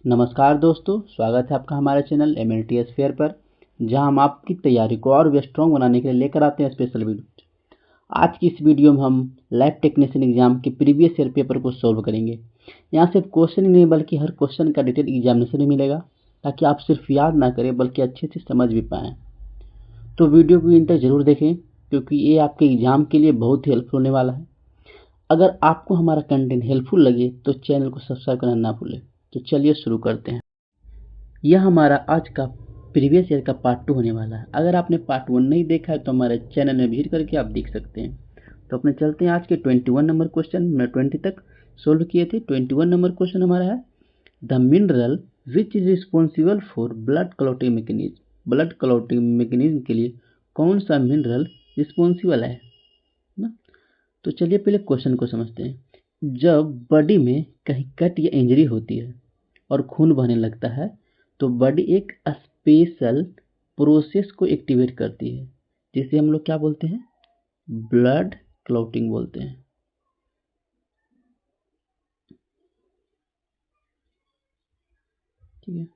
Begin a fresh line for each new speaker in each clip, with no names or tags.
नमस्कार दोस्तों, स्वागत है आपका हमारे चैनल MLTS फेयर पर, जहां हम आपकी तैयारी को और भी स्ट्रॉन्ग बनाने के लिए लेकर आते हैं स्पेशल वीडियो। आज की इस वीडियो में हम लैब टेक्नीशियन एग्जाम के प्रीवियस ईयर पेपर को सॉल्व करेंगे। यहां सिर्फ क्वेश्चन ही नहीं बल्कि हर क्वेश्चन का डिटेल एग्जामिनेशन भी मिलेगा, ताकि आप सिर्फ याद ना करें बल्कि अच्छे से समझ भी पाएँ। तो वीडियो को इन तक जरूर देखें, क्योंकि ये आपके एग्जाम के लिए बहुत ही हेल्पफुल होने वाला है। अगर आपको हमारा कंटेंट हेल्पफुल लगे तो चैनल को सब्सक्राइब करना ना भूलें। तो चलिए शुरू करते हैं। यह हमारा आज का प्रीवियस ईयर का पार्ट 2 होने वाला है। अगर आपने पार्ट 1 नहीं देखा है तो हमारे चैनल में विजिट करके आप देख सकते हैं। तो अपने चलते हैं आज के 21 नंबर क्वेश्चन। हमने 20 तक सोल्व किए थे। 21 नंबर क्वेश्चन हमारा है, the mineral which is responsible for blood clotting mechanism. Blood clotting mechanism के लिए कौन सा मिनरल रिस्पॉन्सिबल है ना। तो चलिए पहले क्वेश्चन को समझते हैं। जब बॉडी में कहीं कट या इंजरी होती है और खून बहने लगता है तो बॉडी एक स्पेशल प्रोसेस को एक्टिवेट करती है, जिसे हम लोग क्या बोलते हैं, ब्लड क्लॉटिंग बोलते हैं। ठीक है,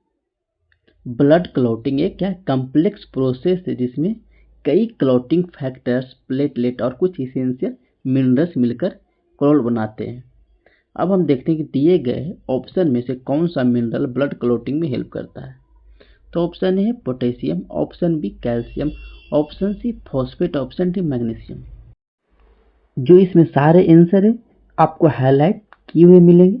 ब्लड क्लॉटिंग एक क्या कॉम्प्लेक्स प्रोसेस है जिसमें कई क्लॉटिंग फैक्टर्स, प्लेटलेट और कुछ इसेंशियल मिनरल्स मिलकर क्लॉट बनाते हैं। अब हम देखते हैं कि दिए गए ऑप्शन में से कौन सा मिनरल ब्लड क्लॉटिंग में हेल्प करता है। तो ऑप्शन ए है potassium, option B calcium, option C phosphate, option D magnesium. जो इसमें सारे आंसर है आपको हाईलाइट किए हुए मिलेंगे।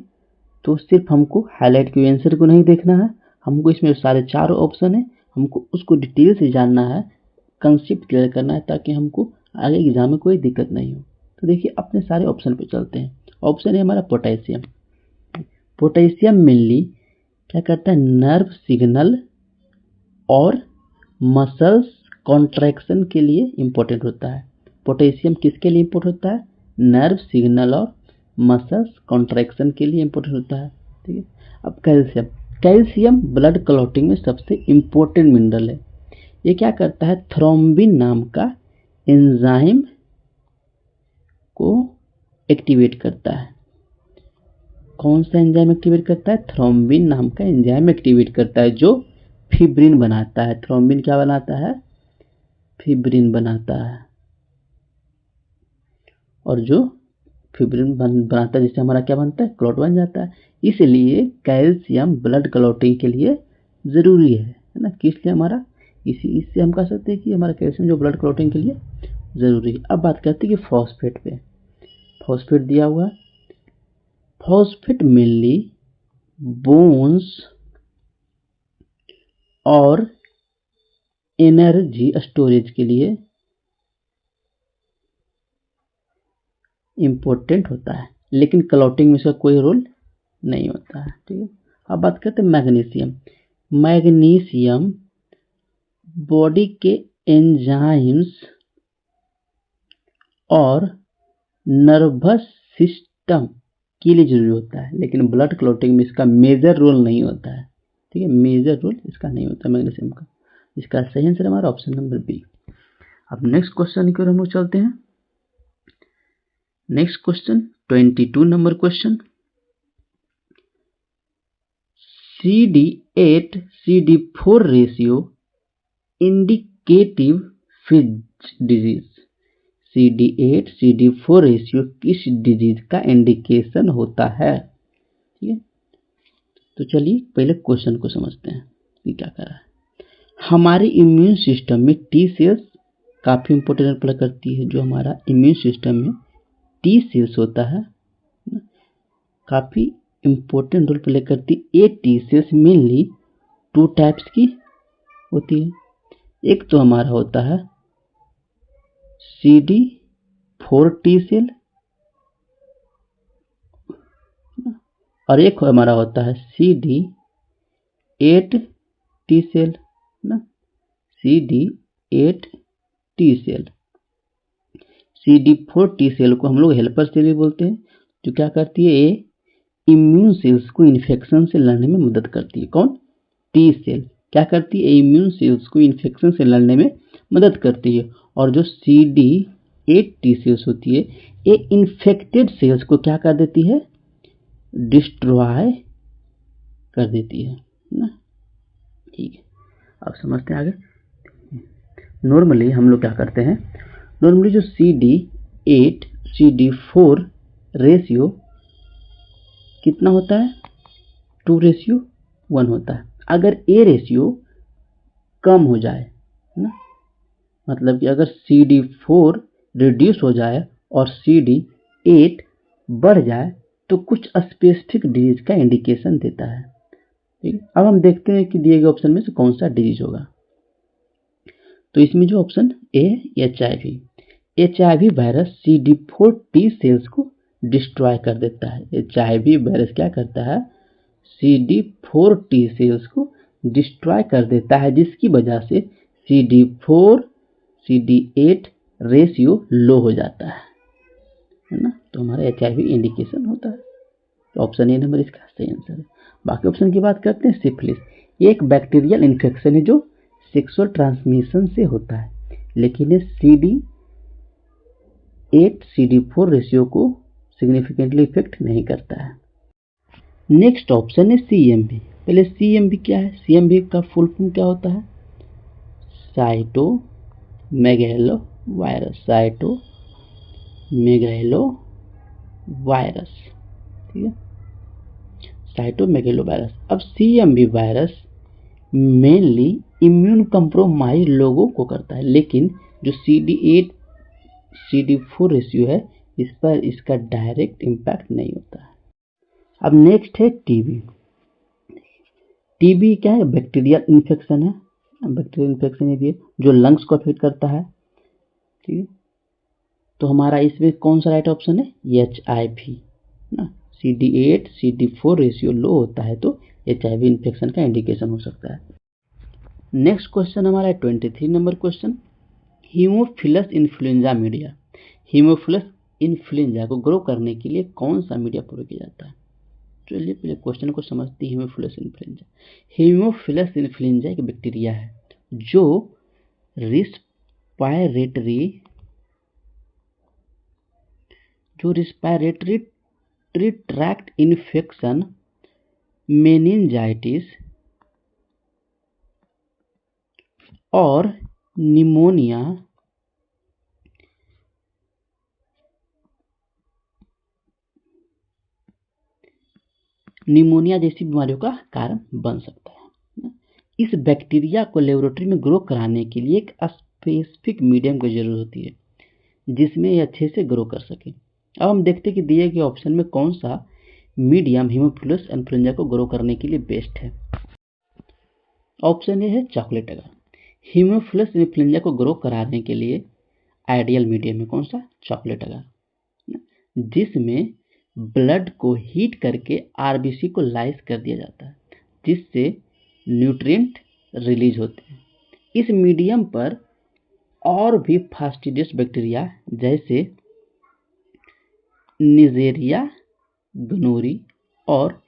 तो सिर्फ हमको हाईलाइट किए आंसर को नहीं देखना है, हमको इसमें सारे चारों ऑप्शन है, हमको उसको डिटेल से जानना है, कंसेप्ट क्लियर करना है, ताकि हमको आगे एग्जाम में कोई दिक्कत नहीं हो। तो देखिए अपने सारे ऑप्शन पे चलते हैं। ऑप्शन है हमारा पोटेशियम। पोटेशियम मेनली क्या करता है, नर्व सिग्नल और मसल्स कॉन्ट्रैक्शन के लिए इम्पोर्टेंट होता है। पोटेशियम किसके लिए इम्पोर्टेंट होता है, नर्व सिग्नल और मसल्स कॉन्ट्रैक्शन के लिए इम्पोर्टेंट होता है। ठीक है, अब कैल्शियम। कैल्शियम ब्लड क्लॉटिंग में सबसे इम्पोर्टेंट मिनरल है। ये क्या करता है, थ्रोम्बिन नाम का एंजाइम को एक्टिवेट करता है। कौन सा एंजाइम एक्टिवेट करता है, थ्रोम्बिन नाम का एंजाइम एक्टिवेट करता है, जो फिब्रिन बनाता है। थ्रोम्बिन क्या बनाता है, फिब्रिन बनाता है। और जो फिब्रिन बनाता है जिससे हमारा क्या बनता है, क्लॉट बन जाता है। इसलिए कैल्शियम ब्लड क्लॉटिंग के लिए ज़रूरी है ना। किस लिए हमारा, इससे हम कह सकते हैं कि हमारा कैल्शियम जो ब्लड क्लॉटिंग के लिए ज़रूरी है। अब बात करते हैं कि फॉस्फेट पे। फॉस्फेट दिया हुआ, फॉस्फेट मेनली बोन्स और एनर्जी स्टोरेज के लिए इम्पोर्टेंट होता है, लेकिन क्लॉटिंग में इसका कोई रोल नहीं होता है। ठीक है, अब बात करते हैं मैग्नीशियम। मैग्नीशियम बॉडी के एंजाइम्स और नर्वस सिस्टम के लिए जरूरी होता है, लेकिन ब्लड क्लॉटिंग में इसका मेजर रोल नहीं होता है। ठीक है, मेजर रोल इसका नहीं होता मैग्नीशियम का। इसका सही आंसर हमारा ऑप्शन नंबर बी। अब नेक्स्ट क्वेश्चन की ओर हम लोग चलते हैं। Next question 22 number question, CD8 CD4 ratio indicative फिज डिजीज। CD8 CD4 रेशियो किस डिजीज का इंडिकेशन होता है। ठीक है, तो चलिए पहले क्वेश्चन को समझते हैं कि क्या कर रहा है। हमारे इम्यून सिस्टम में टी सेल्स काफी इंपॉर्टेंट रोल प्ले करती है। जो हमारा इम्यून सिस्टम में टी सेल्स होता है काफी इंपॉर्टेंट रोल प्ले करती है। ये टी सेल्स मेनली 2 टाइप्स की होती है। एक तो हमारा होता है CD4 टी सेल और एक हमारा होता है CD8 टी सेल ना। CD8 T cell, CD4 T cell को हम लोग हेल्पर सेल भी बोलते हैं, जो क्या करती है, ये इम्यून सेल्स को इन्फेक्शन से लड़ने में मदद करती है। कौन, टी सेल क्या करती है, इम्यून सेल्स को इन्फेक्शन से लड़ने में मदद करती है। और जो CD8 टी सेल्स होती है, ये इन्फेक्टेड सेल्स को क्या कर देती है, डिस्ट्रॉय कर देती है ना। ठीक है, अब समझते हैं आगे। नॉर्मली हम लोग क्या करते हैं, नॉर्मली जो CD8 CD4 रेशियो कितना होता है, 2:1 होता है। अगर ए रेशियो कम हो जाए ना, मतलब कि अगर CD4 रिड्यूस हो जाए और CD8 बढ़ जाए तो कुछ स्पेसिफिक डिजीज का इंडिकेशन देता है। ठीक है, अब हम देखते हैं कि दिए गए ऑप्शन में से कौन सा डिजीज होगा। तो इसमें जो option A HIV virus CD4 T cells को डिस्ट्रॉय कर देता है। HIV वायरस क्या करता है, CD4 टी सेल्स को डिस्ट्रॉय कर देता है, जिसकी वजह से CD4 CD8 रेशियो लो हो जाता है ना। तो हमारा HIV इंडिकेशन होता है। तो ऑप्शन ए नंबर इसका सही आंसर है। बाकी ऑप्शन की बात करते हैं। सिफिलिस ये एक बैक्टीरियल इन्फेक्शन है जो सेक्सुअल ट्रांसमिशन से होता है, लेकिन ये CD8 CD4 रेशियो को सिग्निफिकेंटली इफेक्ट नहीं करता है। नेक्स्ट ऑप्शन है CMV। पहले CMV क्या है, CMV का फुल फॉर्म क्या होता है, साइटोमेगैलो वायरस, साइटोमेगैलो वायरस। ठीक है, साइटोमेगैलो वायरस। अब CMV virus mainly immune compromise लोगों को करता है, लेकिन जो CD8 CD4 रेशियो है इस पर इसका डायरेक्ट इम्पैक्ट नहीं होता है। अब नेक्स्ट है टीबी। टीबी क्या है, बैक्टीरियल इन्फेक्शन है। बैक्टीरियल इन्फेक्शन है जो लंग्स को अफेक्ट करता है। ठीक है, तो हमारा इसमें कौन सा राइट ऑप्शन है, HIV ना। CD8 CD4 रेशियो लो होता है तो HIV इन्फेक्शन का इंडिकेशन हो सकता है। नेक्स्ट क्वेश्चन हमारा 23 number question, Haemophilus influenza media. Haemophilus influenza को ग्रो करने के लिए कौन सा मीडिया प्रयोग किया जाता है। चलिए पहले क्वेश्चन को समझते हैं। हीमोफिलस इन्फ्लुएंजा, हीमोफिलस इन्फ्लुएंजा एक बैक्टीरिया है जो रिस्पायरेटरी ट्रैक्ट इन्फेक्शन, मेनिंजाइटिस और निमोनिया जैसी बीमारियों का कारण बन सकता है। इस बैक्टीरिया को लेबोरेटरी में ग्रो कराने के लिए एक स्पेसिफिक मीडियम की जरूरत होती है जिसमें ये अच्छे से ग्रो कर सके। अब हम देखते हैं कि दिए गए ऑप्शन में कौन सा मीडियम हीमोफिलस इन्फ्लुएंजा को ग्रो करने के लिए बेस्ट है। ऑप्शन ए है चॉकलेट अगर। हीमोफिलस इन्फ्लुएंजा को ग्रो कराने के लिए आइडियल मीडियम है कौन सा, चॉकलेट अगर, जिसमें ब्लड को हीट करके RBC को लाइस कर दिया जाता है जिससे न्यूट्रिएंट रिलीज होते हैं। इस मीडियम पर और भी फास्टिडियस बैक्टीरिया जैसे निजेरिया गनोरी और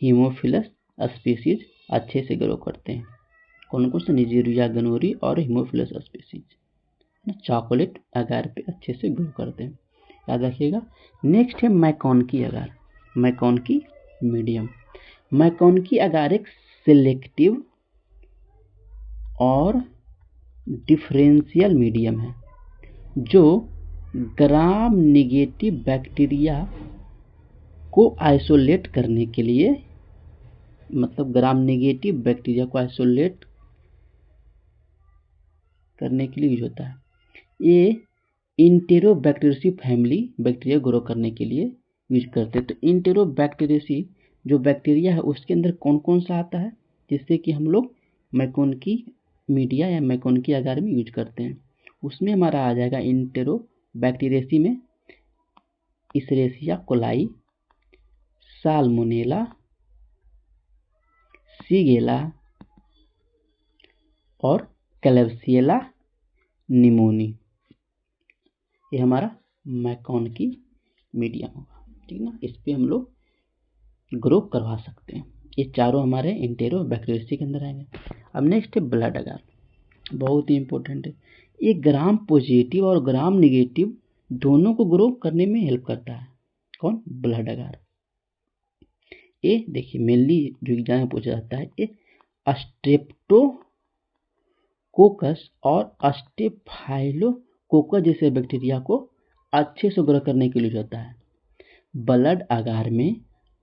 हीमोफिलस स्पीसीज अच्छे से ग्रो करते हैं। कौन कौन सा, निजेरिया गनोरी और हीमोफिलस स्पीसीज चॉकलेट अगार पे अच्छे से ग्रो करते हैं, याद रखिएगा। नेक्स्ट है मैकॉनकी अगार, मैकॉनकी मीडियम। मैकॉनकी अगार एक सिलेक्टिव और डिफरेंशियल मीडियम है जो ग्राम निगेटिव बैक्टीरिया को आइसोलेट करने के लिए, मतलब ग्राम निगेटिव बैक्टीरिया को आइसोलेट करने के लिए यूज होता है। ये इंटेरोबैक्टीरियसी फैमिली बैक्टीरिया ग्रो करने के लिए यूज करते हैं। तो इंटेरोबैक्टीरियसी जो बैक्टीरिया है उसके अंदर कौन कौन सा आता है जिससे कि हम लोग मैकॉनकी मीडिया या मैकॉनकी अगार में यूज करते हैं। उसमें हमारा आ जाएगा इंटेरोबैक्टीरियसी में इसेरिया कोलाई, साल्मोनेला, सीगेला और क्लेब्सिएला निमोनी। ये हमारा मैकॉनकी मीडियम होगा, ठीक ना। इस पे हम लोग ग्रो करवा सकते हैं। ये चारों हमारे इंटेरोबैक्टीरियसी के अंदर आएंगे। अब नेक्स्ट है ब्लड अगार, बहुत ही इंपॉर्टेंट है। ये ग्राम पॉजिटिव और ग्राम निगेटिव दोनों को ग्रो करने में हेल्प करता है। कौन, ब्लड अगार। ये देखिए मेनली जो एग्जाम में पूछा जाता है, ये स्ट्रेप्टोकोकस और स्टेफाइलोकोकस जैसे बैक्टीरिया को अच्छे से ग्रो करने के लिए होता है। ब्लड अगार में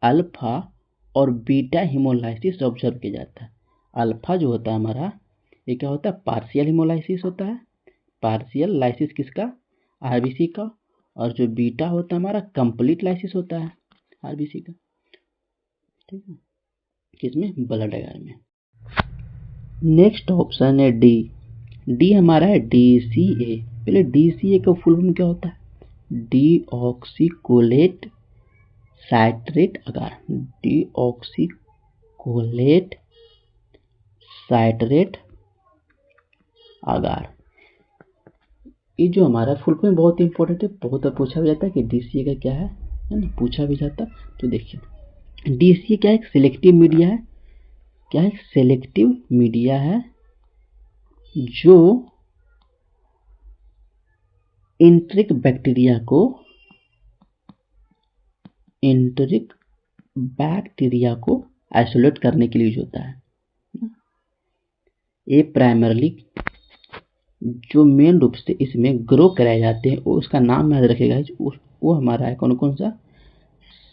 अल्फा और बीटा हिमोलाइसिस ऑब्जर्व किया जाता है। अल्फा जो होता है हमारा, ये क्या होता है, पार्शियल हिमोलाइसिस होता है। पार्शियल लाइसिस किसका, आरबीसी का। और जो बीटा होता है हमारा, कंप्लीट लाइसिस होता है आरबीसी का, ठीक है, किसमें, ब्लड अगार में। नेक्स्ट ऑप्शन है डी। डी हमारा है डीसीए। पहले डीसीए का फुल फॉर्म क्या होता है, डीऑक्सीकोलेट साइट्रेट अगार। डीऑक्सीकोलेट साइट्रेट अगार, ये जो हमारा फुल फॉर्म बहुत इंपॉर्टेंट है, बहुत पूछा भी जाता है कि डीसीए का क्या है ना, पूछा भी जाता है। तो देखिए डीसीए क्या है, एक सिलेक्टिव मीडिया है। क्या है, सिलेक्टिव मीडिया है जो इंटरिक बैक्टीरिया को आइसोलेट करने के लिए यूज होता है। ये प्राइमरली जो मेन रूप से इसमें ग्रो कराए जाते हैं, वो उसका नाम याद रखेगा, वो हमारा है कौन कौन सा,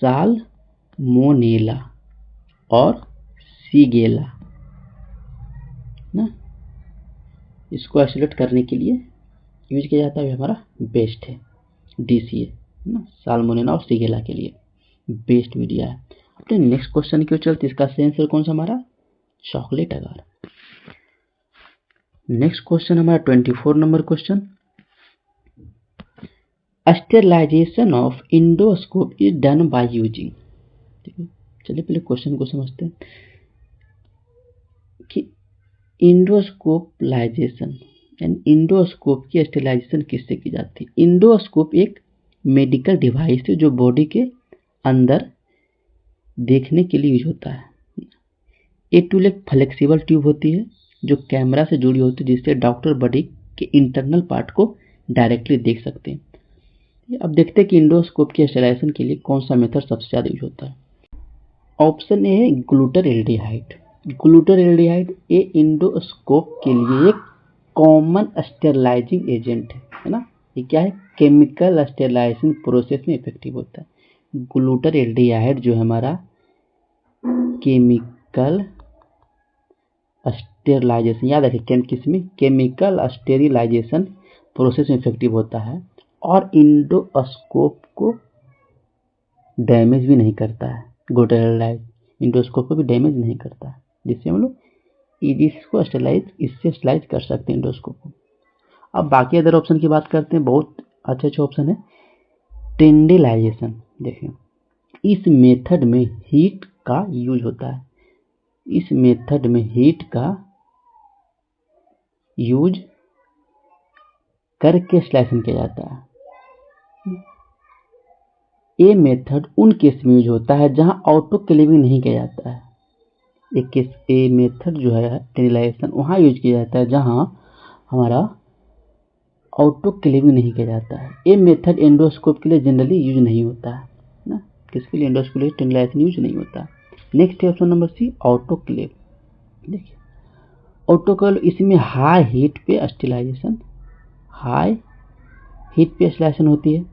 साल्मोनेला और सीगेला ना। इसको आइसोलेट करने के लिए यूज किया जाता है, हमारा बेस्ट है डीसीए ना, साल्मोनेला और सीगेला के लिए बेस्ट मीडिया है। अपने नेक्स्ट क्वेश्चन क्यों चलते, इसका आंसर कौन सा हमारा, चॉकलेट अगार। नेक्स्ट क्वेश्चन हमारा 24 number question, sterilization of endoscope is done by using. ठीक है, चलिए पहले क्वेश्चन को समझते हैं कि इंडोस्कोपलाइजेशन यानी इंडोस्कोप की स्टेरिलाइजेशन किससे की जाती है। इंडोस्कोप एक मेडिकल डिवाइस है जो बॉडी के अंदर देखने के लिए यूज होता है। ये टूल एक फ्लेक्सिबल ट्यूब होती है जो कैमरा से जुड़ी होती है, जिससे डॉक्टर बॉडी के इंटरनल पार्ट को डायरेक्टली देख सकते हैं। अब देखते हैं कि इंडोस्कोप की स्टेरिलाइजेशन के लिए कौन सा मेथड सबसे ज़्यादा यूज होता है। ऑप्शन ए है ग्लूटारेल्डिहाइड। ग्लूटारेल्डिहाइड ये इंडोस्कोप के लिए एक कॉमन स्टेरिलाइजिंग एजेंट है ना। ये क्या है, केमिकल स्टेरिलाइजेशन प्रोसेस में इफेक्टिव होता है। ग्लूटारेल्डिहाइड जो है हमारा केमिकल स्टेरिलाइजेशन, याद रखिए किसमें, केमिकल स्टेरिलाइजेशन प्रोसेस में इफेक्टिव होता है और इंडोस्कोप को डैमेज भी नहीं करता है। ग्लूटारेल्डिहाइड इंडोस्कोप को भी डैमेज नहीं करता है, जिससे हम लोग इसको इससे स्टेरिलाइज कर सकते हैं इंडोस्कोप को। अब बाकी अदर ऑप्शन की बात करते हैं, बहुत अच्छे अच्छे ऑप्शन है। टेंडिलाइजेशन, देखिए इस मेथड में हीट का यूज होता है। इस मेथड में हीट का यूज करके स्लाइसिंग किया जाता है। ये मेथड उन केस में यूज होता है जहां ऑटोक्लेविंग नहीं किया जाता है। ये मेथड जो है टेंडिलाइजेशन वहां यूज किया जाता है जहां हमारा ऑटोक्लेविंग नहीं किया जाता है। ये मेथड एंडोस्कोप के लिए जनरली यूज नहीं होता है ना, किसके लिए, एंडोस्कोप के लिए टेंडिलाइजेशन यूज नहीं होता है। नेक्स्ट है ऑप्शन नंबर सी, ऑटोक्लेव। देखिए ऑटोक्लेव, इसमें हाई हीट पे स्टेरिलाइजेशन होती है।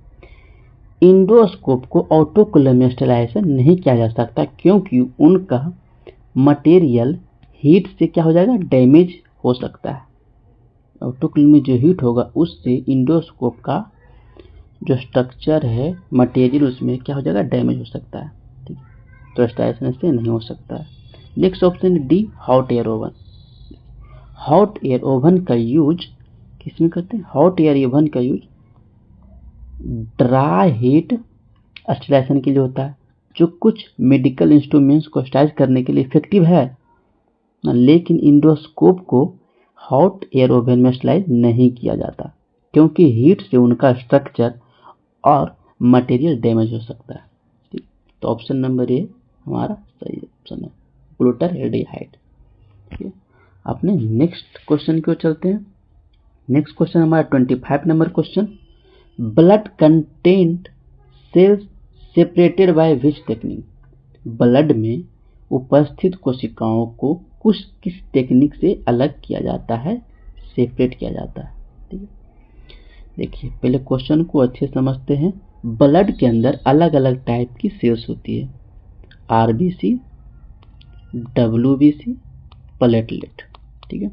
इंडोस्कोप को ऑटोक्लेव में स्टेरिलाइजेशन नहीं किया जा सकता क्योंकि उनका मटेरियल हीट से क्या हो जाएगा, डैमेज हो सकता है। ऑटोक्लेव में जो हीट होगा उससे इंडोस्कोप का जो स्ट्रक्चर है, मटेरियल, उसमें क्या हो जाएगा, डैमेज हो सकता है। ठीक है, तो स्टेरिलाइजेशन से नहीं हो सकता है। Next option D, hot air oven. Hot air oven का यूज किसमें करते हैं, हॉट एयर ओवन का यूज ड्राई हीट स्टेरिलाइजेशन के लिए होता है, जो कुछ मेडिकल इंस्ट्रूमेंट्स को स्टेरिलाइज करने के लिए इफेक्टिव है। लेकिन इंडोस्कोप को हॉट एयर ओवन में स्टेरिलाइज नहीं किया जाता क्योंकि हीट से उनका स्ट्रक्चर और मटेरियल डैमेज हो सकता है। ठीक, तो ऑप्शन नंबर ए हमारा सही ऑप्शन है, ग्लूटारेल्डिहाइड। ठीक है, अपने नेक्स्ट क्वेश्चन की ओर चलते हैं। नेक्स्ट क्वेश्चन हमारा 25 number question, blood content cells separated by which technique. Blood में उपस्थित कोशिकाओं को किस टेक्निक से अलग किया जाता है, सेपरेट किया जाता है। ठीक है, देखिए पहले क्वेश्चन को अच्छे समझते हैं। ब्लड के अंदर अलग अलग टाइप की सेल्स होती है, आरबीसी, डब्ल्यूबीसी, प्लेटलेट। ठीक है,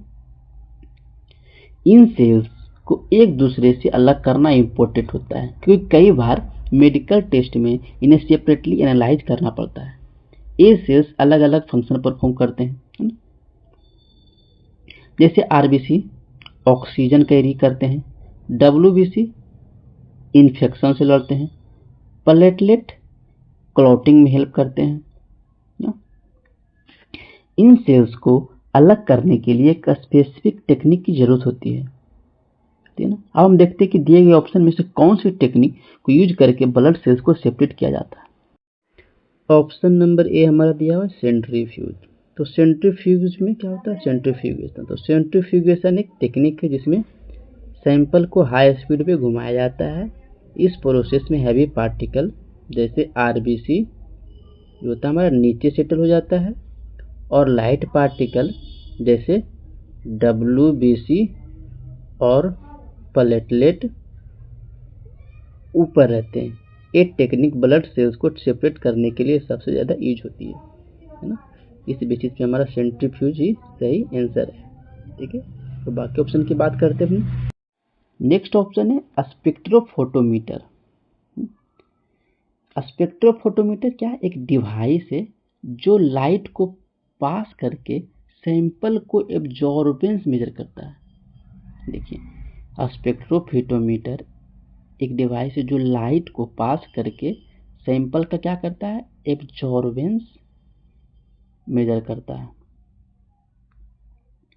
इन सेल्स को एक दूसरे से अलग करना इंपॉर्टेंट होता है, क्योंकि कई बार मेडिकल टेस्ट में इन्हें सेपरेटली एनालाइज करना पड़ता है। ये सेल्स अलग अलग फंक्शन परफॉर्म करते हैं, है ना? जैसे आरबीसी ऑक्सीजन कैरी करते हैं, डब्ल्यूबीसी इन्फेक्शन से लड़ते हैं, प्लेटलेट क्लॉटिंग में हेल्प करते हैं ना? इन सेल्स को अलग करने के लिए एक स्पेसिफिक टेक्निक की जरूरत होती है, ठीक है ना? अब हम देखते हैं कि दिए गए ऑप्शन में से कौन सी टेक्निक को यूज करके ब्लड सेल्स को सेपरेट किया जाता है। ऑप्शन नंबर ए हमारा दिया हुआ है सेंट्रीफ्यूज। तो सेंट्रीफ्यूज में क्या होता है, सेंट्रीफ्यूगेशन। तो सेंट्रीफ्यूगेशन एक टेक्निक है जिसमें सैंपल को हाई स्पीड पे घुमाया जाता है। इस प्रोसेस में हैवी पार्टिकल जैसे आरबीसी जो होता है हमारा नीचे सेटल हो जाता है, और लाइट पार्टिकल जैसे डब्ल्यूबीसी और प्लेटलेट ऊपर रहते हैं। ये टेक्निक ब्लड सेल्स को सेपरेट करने के लिए सबसे ज़्यादा यूज होती है ना? इस बेसिस पे हमारा सेंट्रीफ्यूज ही सही आंसर है। ठीक है, तो बाकी ऑप्शन की बात करते हैं। नेक्स्ट ऑप्शन है स्पेक्ट्रोफोटोमीटर। स्पेक्ट्रोफोटोमीटर क्या है, एक डिवाइस है जो लाइट को पास करके सैंपल को एब्जॉर्बेंस मेजर करता है। देखिए, स्पेक्ट्रोफोटोमीटर एक डिवाइस है जो लाइट को पास करके सैंपल का क्या करता है, एब्जॉर्बेंस मेजर करता है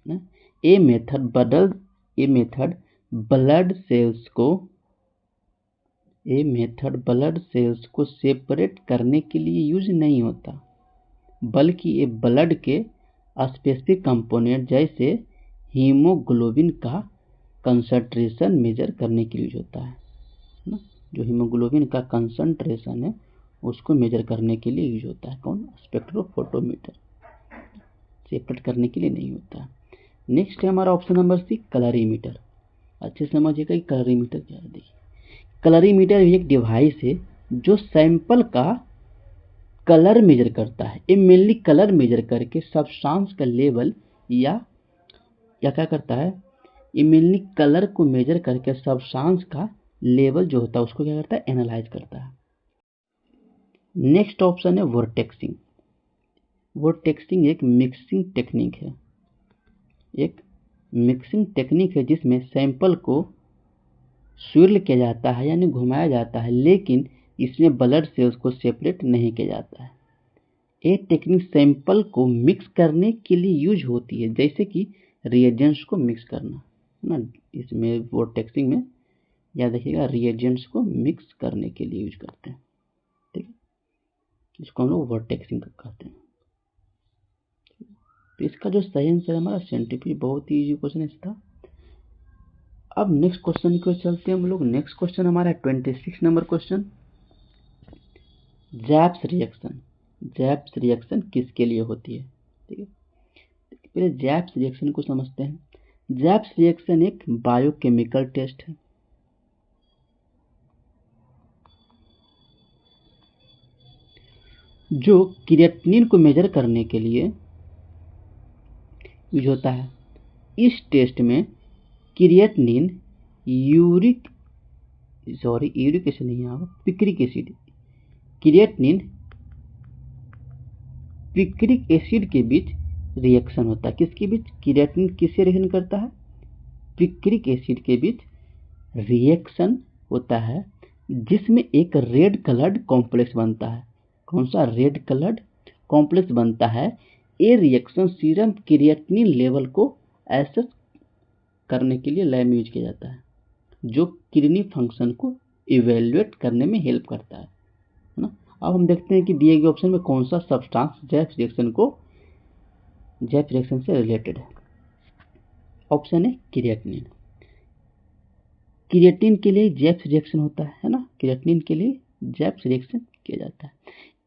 ना? ये मेथड ब्लड सेल्स को सेपरेट करने के लिए यूज नहीं होता, बल्कि ये ब्लड के स्पेसिफिक कंपोनेंट जैसे हीमोग्लोबिन का कंसंट्रेशन मेजर करने के लिए यूज होता है ना? जो हीमोग्लोबिन का कंसंट्रेशन है उसको मेजर करने के लिए यूज होता है। कौन, स्पेक्ट्रोफोटोमीटर। सेपरेट करने के लिए नहीं होता। नेक्स्ट है हमारा ऑप्शन नंबर सी, कलरीमीटर। अच्छे समझिएगा कि कलरीमीटर क्या है। देखिए, कलरीमीटर भी एक डिवाइस है जो सैंपल का कलर मेजर करता है। ये मेनली कलर मेजर करके सब्सटेंस का लेवल या क्या करता है, ये मेनली कलर को मेजर करके सब्सटेंस का लेवल जो होता है उसको क्या करता है, एनालाइज करता है। नेक्स्ट ऑप्शन है वोर्टेक्सिंग। वोर्टेक्सिंग एक मिक्सिंग टेक्निक है, जिसमें सैंपल को स्विर्ल किया जाता है यानी घुमाया जाता है, लेकिन इसमें ब्लड सेल्स को सेपरेट नहीं किया जाता है। ये टेक्निक सैंपल को मिक्स करने के लिए यूज होती है, जैसे कि रिएजेंट्स को मिक्स करना ना। इसमें वोर्टेक्सिंग में याद रखिएगा, रिएजेंट्स को मिक्स करने के लिए यूज करते हैं। ठीक है, इसको हम लोग वोर्टेक्सिंग कहते हैं। तो इसका जो सही आंसर हमारा सेंट्रीफ्यूज, बहुत ही इजी क्वेश्चन था। अब नेक्स्ट क्वेश्चन की ओर चलते हैं हम लोग। नेक्स्ट क्वेश्चन हमारा 26 नंबर क्वेश्चन, जैप्स रिएक्शन किसके लिए होती है। ठीक है, पहले जैप्स रिएक्शन को समझते हैं। जैप्स रिएक्शन एक बायोकेमिकल टेस्ट है जो क्रिएटिनिन को मेजर करने के लिए यूज होता है। इस टेस्ट में क्रिएटिनिन यूरिक एसिड नहीं आएगा, picric acid, creatinine picric acid के बीच रिएक्शन होता है। किसके बीच, क्रिएटिनिन किससे रिएक्शन करता है, पिक्रिक एसिड के बीच रिएक्शन होता है, जिसमें एक रेड कलर्ड कॉम्प्लेक्स बनता है। कौन सा, रेड कलर्ड कॉम्प्लेक्स बनता है। ये रिएक्शन सीरम क्रिएटिनिन लेवल को एसेस करने के लिए लैब में यूज किया जाता है, जो किडनी फंक्शन को इवेल्युएट करने में हेल्प करता है ना। अब हम देखते हैं कि दिए गए ऑप्शन में कौन सा सब्सटेंस जैप्स रिएक्शन से रिलेटेड है। ऑप्शन है क्रिएटिनिन। क्रिएटिनिन के लिए जैप्स रिएक्शन होता है ना, क्रिएटिनिन के लिए जैप्स रिएक्शन किया जाता है।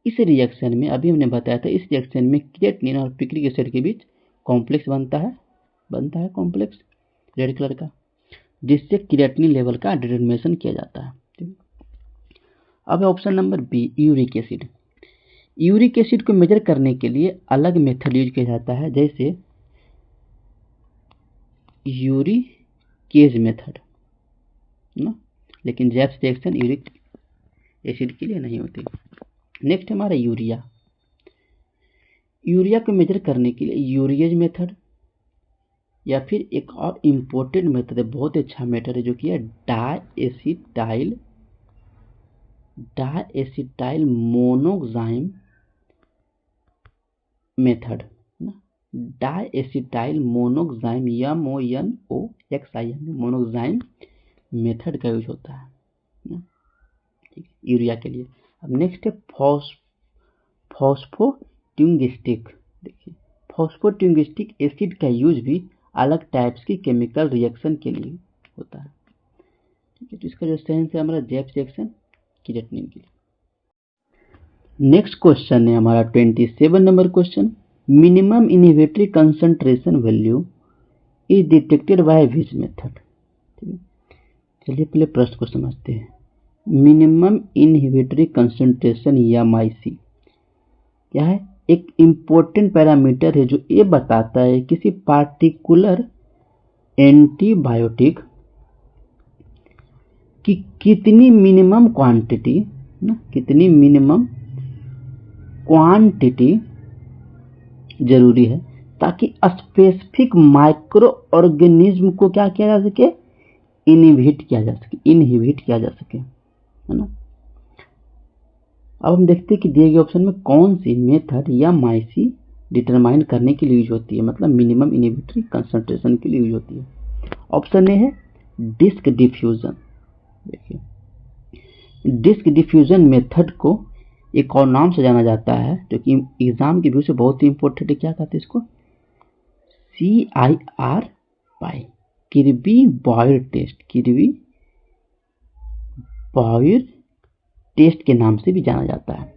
इस रिएक्शन में अभी हमने बताया था, इस रिएक्शन में क्रिएटिनिन और पिक्रिक एसिड के बीच कॉम्प्लेक्स बनता है कॉम्प्लेक्स रेड कलर का, जिससे क्रिएटिनिन लेवल का डिटरमिनेशन किया जाता है। अब option number B, uric acid. Uric acid को मेजर करने के लिए अलग मेथड यूज किया जाता है, जैसे यूरिकेज मेथड ना, लेकिन जैप्स रिएक्शन यूरिक एसिड के लिए नहीं होती। नेक्स्ट हमारा यूरिया। यूरिया को मेजर करने के लिए यूरिएज मेथड या फिर एक और इम्पोर्टेंट मेथड है, बहुत अच्छा मेथड है, जो कि है डाएसिटाइल मोनोक्साइम मेथड ना, डाएसिटाइल मोनोक्साइम MONOXIM मोनोक्साइम मेथड का यूज होता है ना, ठीक है, यूरिया के लिए। अब नेक्स्ट है फॉस्फोट्यूंगिस्टिक। देखिए, फॉस्फोट्यूंगिस्टिक एसिड का यूज भी अलग टाइप्स की केमिकल रिएक्शन के लिए होता है, ठीक है। तो इसका जो सेंस है हमारा जैप्स रिएक्शन क्रिएटिनिन के लिए। नेक्स्ट क्वेश्चन है हमारा 27 number question. Minimum inhibitory concentration value is detected by which method. ठीक है, चलिए पहले प्रश्न को समझते हैं। मिनिमम इनहिबिटरी कंसंट्रेशन या MIC क्या है? एक इम्पोर्टेंट पैरामीटर है जो ये बताता है किसी पार्टिकुलर एंटीबायोटिक की कितनी मिनिमम क्वांटिटी जरूरी है ताकि स्पेसिफिक माइक्रो ऑर्गेनिज्म को क्या किया जा सके, इनहिबिट किया जा सके, है ना। अब हम देखते हैं कि दिए गए ऑप्शन में कौन सी मेथड या MIC डिटरमाइन करने के लिए यूज होती है, मतलब मिनिमम इनहिबिटरी कंसंट्रेशन के लिए यूज होती है। ऑप्शन ए है डिस्क डिफ्यूजन। देखिए, डिस्क डिफ्यूजन मेथड को एक और नाम से जाना जाता है जो कि एग्जाम के व्यू से बहुत ही इंपॉर्टेंट है। क्या कहते हैं इसको? CIR किर्बी बॉयर टेस्ट के नाम से भी जाना जाता है,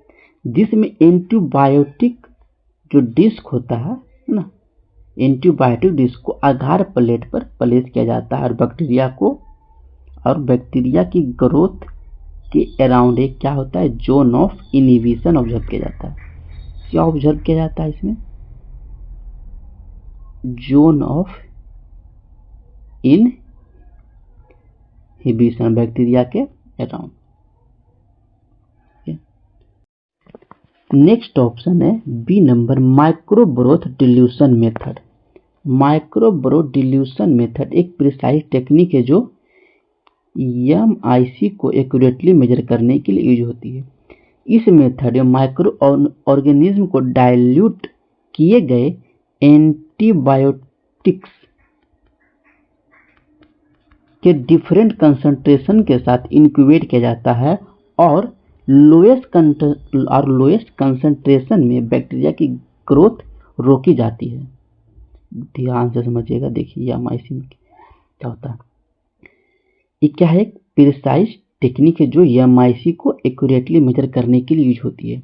जिसमें एंटीबायोटिक जो डिस्क होता है ना, एंटीबायोटिक डिस्क को आधार प्लेट पर प्लेस किया जाता है और बैक्टीरिया की ग्रोथ के अराउंड एक क्या होता है, जोन ऑफ इनहिबिशन ऑब्जर्व किया जाता है। क्या ऑब्जर्व किया जाता है इसमें? जोन ऑफ इनहिबिशन बैक्टीरिया के अराउंड। नेक्स्ट ऑप्शन है B number, micro broth dilution method. Micro broth dilution method एक प्रिसाइज टेक्निक है जो MIC को एक्यूरेटली मेजर करने के लिए यूज होती है। इस मेथड में माइक्रो ऑर्गेनिज्म को डाइल्यूट किए गए एंटीबायोटिक्स के डिफरेंट कंसंट्रेशन के साथ इंक्यूबेट किया जाता है और लोएस्ट कंसंट्रेशन में बैक्टीरिया की ग्रोथ रोकी जाती है। ध्यान से समझिएगा। देखिए MIC में क्या होता है, ये क्या है, एक प्रिसाइज टेक्निक है जो MIC को एक्यूरेटली मेजर करने के लिए यूज होती है।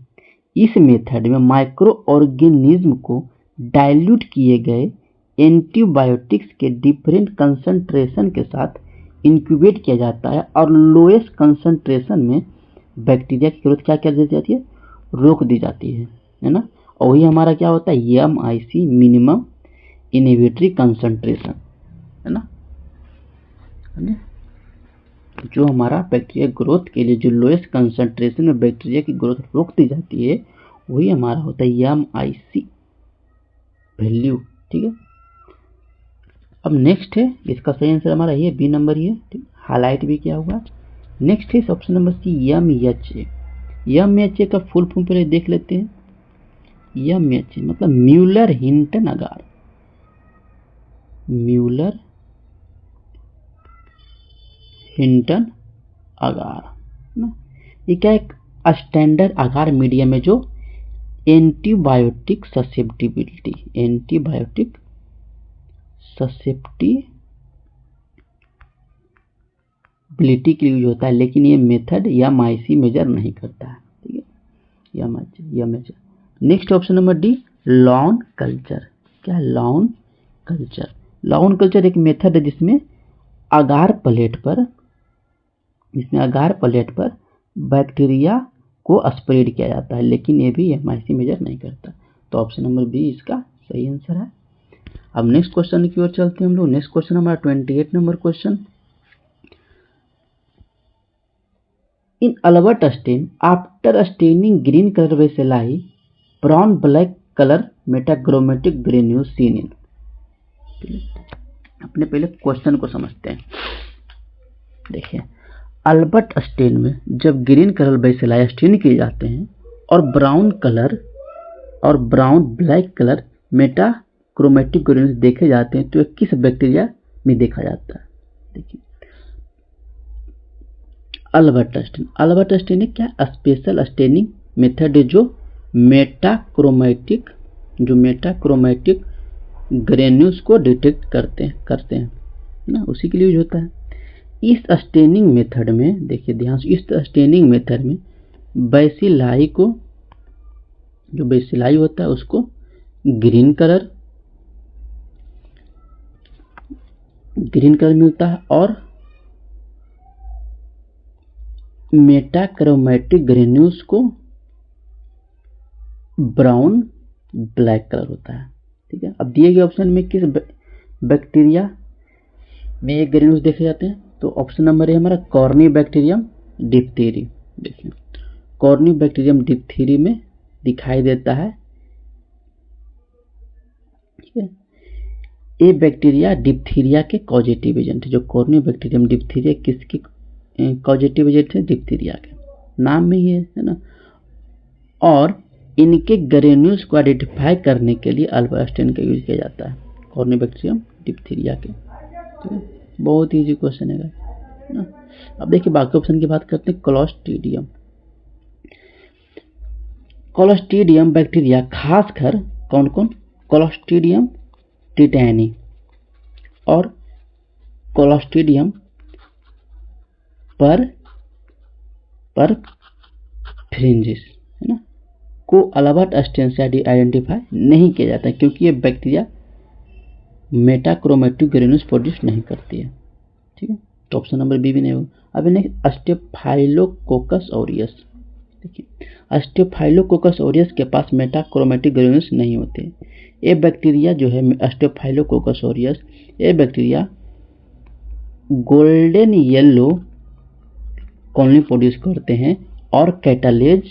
इस मेथड में माइक्रो ऑर्गेनिज्म को डाइल्यूट किए गए एंटीबायोटिक्स के डिफरेंट कंसंट्रेशन के साथ इंक्यूबेट किया जाता है और लोएस्ट कंसंट्रेशन में बैक्टीरिया की ग्रोथ क्या कर दी जाती है, रोक दी जाती है ना। और वही हमारा क्या होता है, MIC मिनिमम इनहिबिटरी कंसंट्रेशन, है ना। जो हमारा बैक्टीरिया ग्रोथ के लिए जो लोएस्ट कंसंट्रेशन में बैक्टीरिया की ग्रोथ रोक दी जाती है, वही हमारा होता है MIC वैल्यू, ठीक है। अब नेक्स्ट है, इसका सही आंसर हमारा ये बी नंबर ही है, ठीक, हाईलाइट भी किया हुआ। नेक्स्ट है option number C, MHA। MHA का फुल फॉर्म पहले देख लेते हैं। MHA मतलब Mueller Hinton agar. Mueller Hinton agar ना, ये क्या एक स्टैंडर्ड अगार मीडियम है जो एंटीबायोटिक ससेप्टिबिलिटी के लिए यूज होता है, लेकिन ये मेथड MIC मेजर नहीं करता है, ठीक है। Next option number D lawn culture. क्या है लॉन कल्चर? लॉन कल्चर एक मेथड है जिसमें अगार प्लेट पर बैक्टीरिया को स्प्रेड किया जाता है, लेकिन ये भी एमआईसी मेजर नहीं करता। तो ऑप्शन नंबर बी इसका सही आंसर है। अब नेक्स्ट क्वेश्चन की ओर चलते हैं हम लोग। नेक्स्ट क्वेश्चन हमारा 28 number question. In Albert stain after staining green colour वेसेलाई brown black colour metachromatic granules seen in. अपने पहले क्वेश्चन को समझते हैं। देखिए अल्बर्ट स्टेन में जब ग्रीन कलर वेसेलाई स्टेन किए जाते हैं और brown black colour metachromatic granules देखे जाते हैं, तो किस बैक्टीरिया में देखा जाता है? देखिए अल्बर्ट स्टेन क्या स्पेशल स्टेनिंग मेथड है जो मेटाक्रोमेटिक ग्रेन्यूल्स को डिटेक्ट करते हैं ना, उसी के लिए यूज होता है। इस स्टेनिंग मेथड में देखिए ध्यान से, इस स्टेनिंग मेथड में बेसिलाई होता है उसको ग्रीन कलर मिलता है और मेटाक्रोमेटिक ग्रेन्यूल्स को ब्राउन ब्लैक कलर होता है। ठीक है, अब दिए गए ऑप्शन में किस बैक्टीरिया में ये ग्रेन्यूल्स देखे जाते हैं? तो ऑप्शन नंबर है हमारा कॉर्निबैक्टीरियम डिप्थीरी। देखिए कॉर्निबैक्टीरियम डिप्थीरी में दिखाई देता है। ठीक है, ये बैक्टीरिया डिप्थीरिया के कॉजेटिव एजेंट है। जो कॉर्निबैक्टीरियम डिप्थीरिया किसकी कॉजेटिव एजेंट है? डिप्थीरिया के, नाम में ही है ना। और इनके ग्रेन्यूल्स को आइडेंटिफाई करने के लिए अल्बर्ट स्टेन का यूज किया जाता है, कॉर्निबैक्टीरियम डिप्थीरिया के। ठीक है, बहुत ईजी क्वेश्चन है ना। अब देखिए बाकी ऑप्शन की बात करते हैं। क्लोस्ट्रीडियम बैक्टीरिया खासकर कौन कौन? क्लोस्ट्रीडियम टिटैनी और क्लोस्ट्रीडियम पर फ्रिंजिस है ना, को अल्बर्ट स्टेन से आइडेंटिफाई नहीं किया जाता है, क्योंकि ये बैक्टीरिया मेटाक्रोमेटिक ग्रेन्यूल्स प्रोड्यूस नहीं करती है। ठीक है, तो ऑप्शन नंबर बी भी नहीं होगा। अब नेक्स्ट स्टेफाइलोकोकस ऑरियस। देखिए स्टेफाइलोकोकस ऑरियस के पास मेटाक्रोमेटिक ग्रेन्यूल्स नहीं होते। ये बैक्टीरिया जो है स्टेफाइलोकोकस ऑरियस, ये bacteria golden yellow colony produce करते हैं और कैटालेज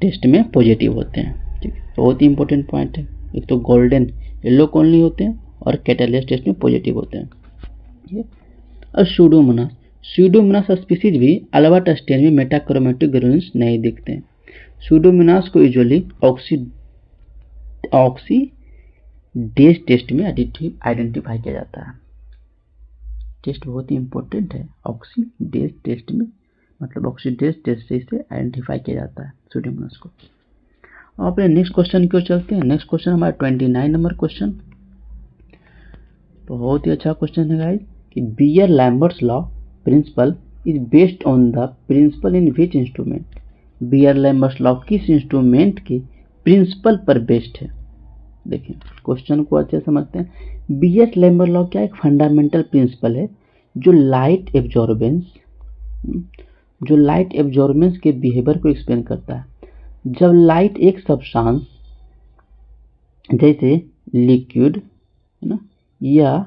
टेस्ट में पॉजिटिव होते हैं। ठीक है, बहुत ही इंपॉर्टेंट पॉइंट है। एक तो गोल्डन येलो कॉलोनी होते हैं और कैटालेज टेस्ट में पॉजिटिव होते हैं। ठीक है, और सूडोमोनास स्पीसीज भी अल्बर्ट स्टेन में मेटाक्रोमेटिक ग्रेन्यूल्स नहीं दिखते हैं। सूडोमोनास को यूजुअली ऑक्सीडेज टेस्ट में आइडेंटिफाई किया जाता है। टेस्ट बहुत ही इंपॉर्टेंट है, ऑक्सीडेज टेस्ट में, मतलब ऑक्सीडेज टेस्ट से इसे आइडेंटिफाई किया जाता है सूडोमोनास को। अब अपने नेक्स्ट क्वेश्चन की ओर चलते हैं। नेक्स्ट क्वेश्चन हमारा 29 नंबर क्वेश्चन। बहुत ही अच्छा क्वेश्चन है गाइस कि Beer Lambert's law principle is based on the principle in which instrument. Beer Lambert's law किस इंस्ट्रूमेंट के प्रिंसिपल पर बेस्ड है? देखिए क्वेश्चन को अच्छे समझते हैं। बियर लैम्बर्ट लॉ क्या एक फंडामेंटल प्रिंसिपल है जो लाइट एब्जॉर्बेंस के बिहेवियर को एक्सप्लेन करता है। जब लाइट एक सब्सटेंस जैसे लिक्विड है ना या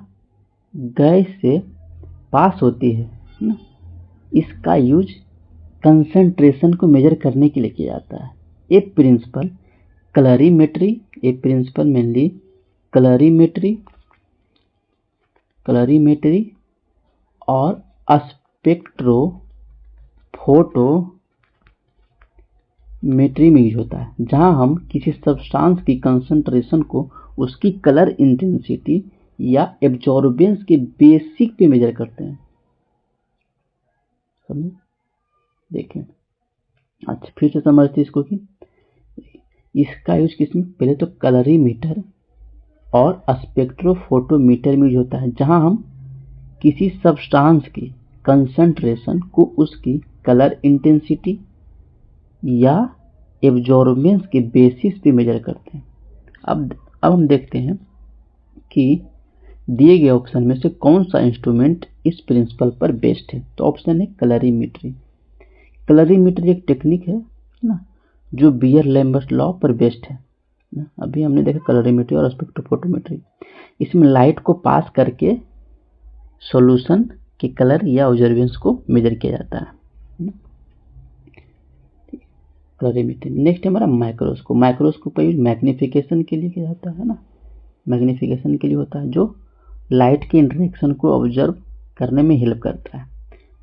गैस से पास होती है ना, इसका यूज कंसंट्रेशन को मेजर करने के लिए किया जाता है। ये प्रिंसिपल मेनली कलरीमेट्री और स्पेक्ट्रोफोटोमेट्री में यूज होता है, जहां हम किसी सब्सटेंस की कंसंट्रेशन को उसकी कलर इंटेंसिटी या एब्जॉर्बेंस के बेसिक पे मेजर करते हैं। समझे? देखें अच्छा फिर से समझते इसको कि इसका यूज किसमें? पहले तो कलरीमीटर और स्पेक्ट्रोफोटोमीटर में यूज होता है, जहां हम किसी सब्सटेंस की कंसंट्रेशन को उसकी कलर इंटेंसिटी या एब्जॉर्बेंस के बेसिस पे मेजर करते हैं। अब हम देखते हैं कि दिए गए ऑप्शन में से कौन सा इंस्ट्रूमेंट इस प्रिंसिपल पर बेस्ड है। तो ऑप्शन है कलरीमेट्री। कलरीमेट्री एक टेक्निक है ना, जो बियर-लैम्बर्ट लॉ पर बेस्ड है ना। अभी हमने देखा कलरीमेट्री और स्पेक्ट्रोफोटोमेट्री। इसमें लाइट को पास करके सॉल्यूशन के कलर या ऑब्जर्वेंस को मेजर किया जाता है। कलरीमेट्री। नेक्स्ट हमारा माइक्रोस्कोप। माइक्रोस्कोप का यूज मैग्निफिकेशन के लिए किया जाता है ना, मैग्निफिकेशन के लिए होता है, जो लाइट के इंटरेक्शन को ऑब्जर्व करने में हेल्प करता है।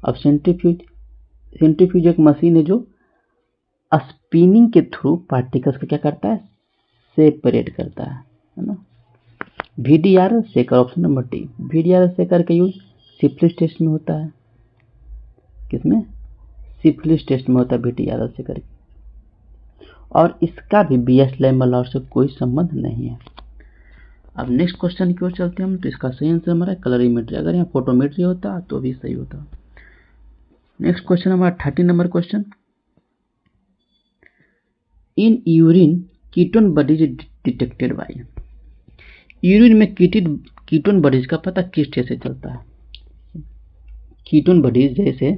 अब सेंट्रीफ्यूज एक मशीन है जो स्पिनिंग के थ्रू पार्टिकल्स को क्या करता है, सेपरेट करता है ना। VDRS shaker, option number D. VDRS shaker का यूज सिफिलिस टेस्ट में होता है। किसमें? सिफिलिस टेस्ट में होता है VDRS शेकर। और इसका भी बियर-लैम्बर्ट लॉ से कोई संबंध नहीं है। अब नेक्स्ट क्वेश्चन की ओर चलते हैं हम। तो इसका सही आंसर हमारा कलरीमेट्री। अगर यहाँ फोटोमेट्री होता तो भी सही होता। नेक्स्ट क्वेश्चन हमारा 30 number question. In urine ketone bodies detected by. Urine में कीटोन बॉडीज का पता किस टेस्ट से चलता है? कीटोन बॉडीज जैसे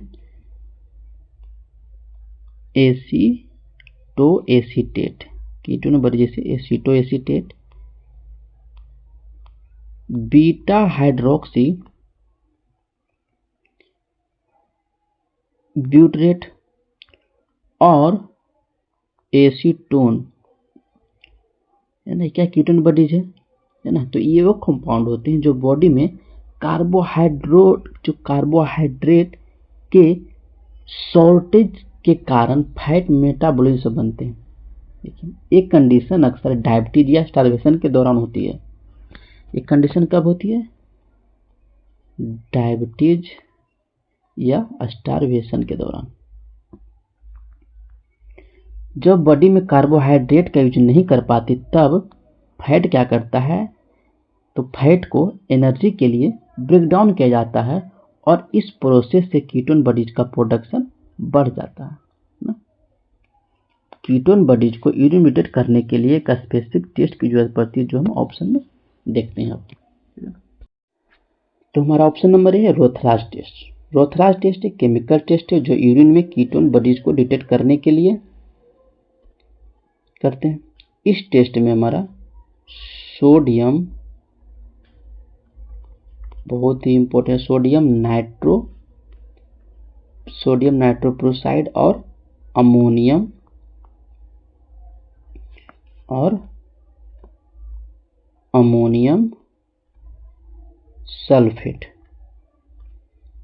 एसीटोएसीटेट, कीटोन बॉडीज जैसे एसीटोएसीटेट, बीटा हाइड्रोक्सी ब्यूटरेट और एसीटोन, है ना, क्या कीटोन बॉडीज है ना। तो ये वो कंपाउंड होते हैं जो बॉडी में कार्बोहाइड्रेट के शॉर्टेज के कारण फैट मेटाबॉलिज्म से बनते हैं। देखिए, एक कंडीशन अक्सर डायबिटीज या स्टार्वेशन के दौरान होती है। एक कंडीशन कब होती है? डायबिटीज या स्टार्वेशन के दौरान। जब बॉडी में कार्बोहाइड्रेट का यूज नहीं कर पाती तब फैट क्या करता है, तो फैट को एनर्जी के लिए ब्रेक डाउन किया जाता है और इस प्रोसेस से कीटोन बॉडीज का प्रोडक्शन बढ़ जाता है ना। कीटोन बॉडीज को यूरिन डिटेक्ट करने के लिए एक स्पेसिफिक टेस्ट की जरूरत पड़ती है, जो हम ऑप्शन में देखते हैं अब। तो हमारा ऑप्शन नंबर है रोथराज टेस्ट। रोथराज टेस्ट एक केमिकल टेस्ट है जो यूरिन में कीटोन बॉडीज को डिटेक्ट करने के लिए करते हैं। इस टेस्ट में हमारा सोडियम, बहुत ही इंपॉर्टेंट, सोडियम नाइट्रोप्रोसाइड और अमोनियम सल्फेट